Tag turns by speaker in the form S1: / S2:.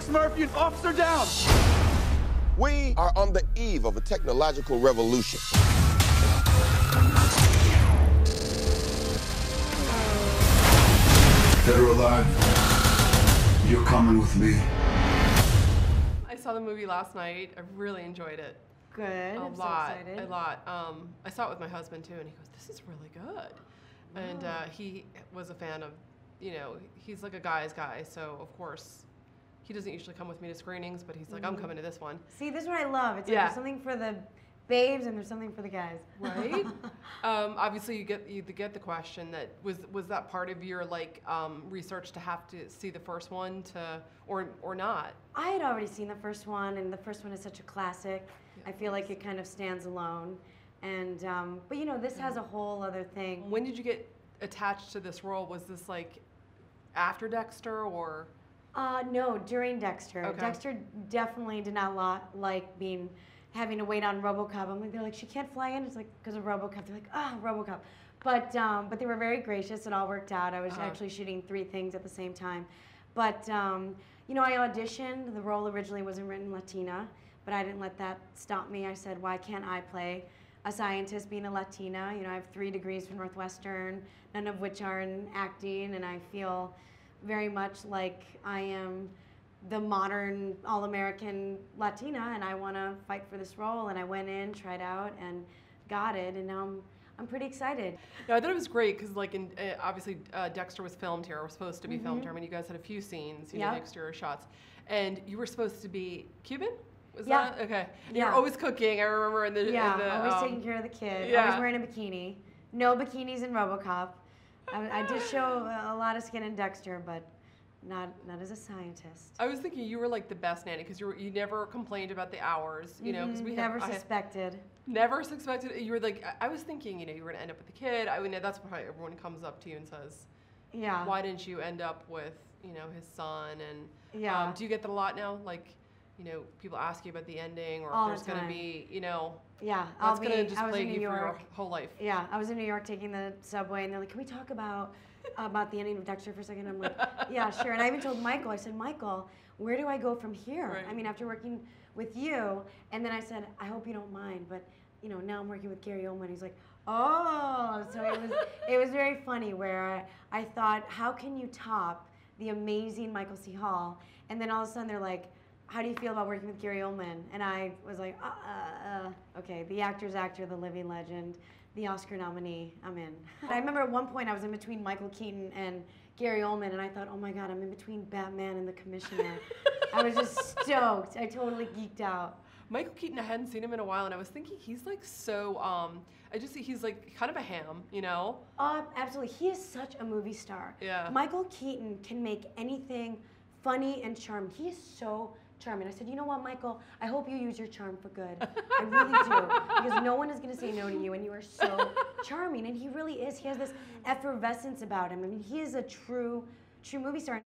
S1: Murphy, an officer down!
S2: We are on the eve of a technological revolution.
S3: Dead or alive, you're coming with me.
S4: I saw the movie last night. I really enjoyed it.
S5: Good.
S4: A
S5: I'm
S4: lot.
S5: so excited.
S4: A lot. I saw it with my husband too, and he goes, "This is really good." And he was a fan of, you know, he's like a guy's guy, so of course. He doesn't usually come with me to screenings, but he's like, I'm coming to this one.
S5: See, this is what I love. It's like there's something for the babes and there's something for the guys.
S4: Right? Obviously, you get the question that was that part of your like research to have to see the first one to or not?
S5: I had already seen the first one, and the first one is such a classic. Yeah, I feel like it kind of stands alone. And but you know, this has a whole other thing.
S4: When did you get attached to this role? Was this like after Dexter or?
S5: No, during Dexter.
S4: Okay.
S5: Dexter definitely did not like having to wait on Robocop. I'm like, they're like, she can't fly in. It's like because of Robocop. They're like, Robocop. But they were very gracious. It all worked out. I was actually shooting 3 things at the same time. But you know, I auditioned. The role originally wasn't written Latina, but I didn't let that stop me. I said, why can't I play a scientist being a Latina? You know, I have 3 degrees from Northwestern, none of which are in acting, and I feel very much like I am the modern all-American Latina, and I want to fight for this role. And I went in, tried out, and got it. And now I'm pretty excited.
S4: No, I thought it was great because, like, obviously Dexter was filmed here. Or was supposed to be filmed here. I mean, you guys had a few scenes, you know, exterior shots, and you were supposed to be Cuban. Was that okay? You're always cooking. I remember in the
S5: always taking care of the kid. Always wearing a bikini. No bikinis in Robocop. I did show a lot of skin in Dexter, but not as a scientist.
S4: I was thinking you were like the best nanny because you never complained about the hours, you know. Because we
S5: never suspected.
S4: Never suspected. You were like, I was thinking, you know, you were gonna end up with a kid. I mean, that's why everyone comes up to you and says, why didn't you end up with, you know, his son? And do you get that a lot now? Like, you know, people ask you about the ending or
S5: all
S4: if there's gonna be, you know.
S5: Yeah,
S4: that's gonna just plague you for your whole life.
S5: Yeah, I was in New York taking the subway, and they're like, "Can we talk about the ending of Dexter for a second?" I'm like, "Yeah, sure." And I even told Michael, I said, "Michael, where do I go from here?"
S4: Right.
S5: I mean, after working with you, and then I said, "I hope you don't mind, but you know, now I'm working with Gary Oldman." He's like, "Oh," so it was very funny where I thought, how can you top the amazing Michael C. Hall? And then all of a sudden they're like, how do you feel about working with Gary Oldman? And I was like, okay, the actor's actor, the living legend, the Oscar nominee, I'm in. I remember at one point I was in between Michael Keaton and Gary Oldman, and I thought, oh my God, I'm in between Batman and the Commissioner. I was just stoked. I totally geeked out.
S4: Michael Keaton, I hadn't seen him in a while, and I was thinking he's like so, I just see he's like kind of a ham, you know?
S5: Absolutely, he is such a movie star.
S4: Yeah.
S5: Michael Keaton can make anything funny and charming. He is so charming. I said, you know what, Michael? I hope you use your charm for good. I really do. Because no one is going to say no to you, and you are so charming. And he really is. He has this effervescence about him. I mean, he is a true movie star.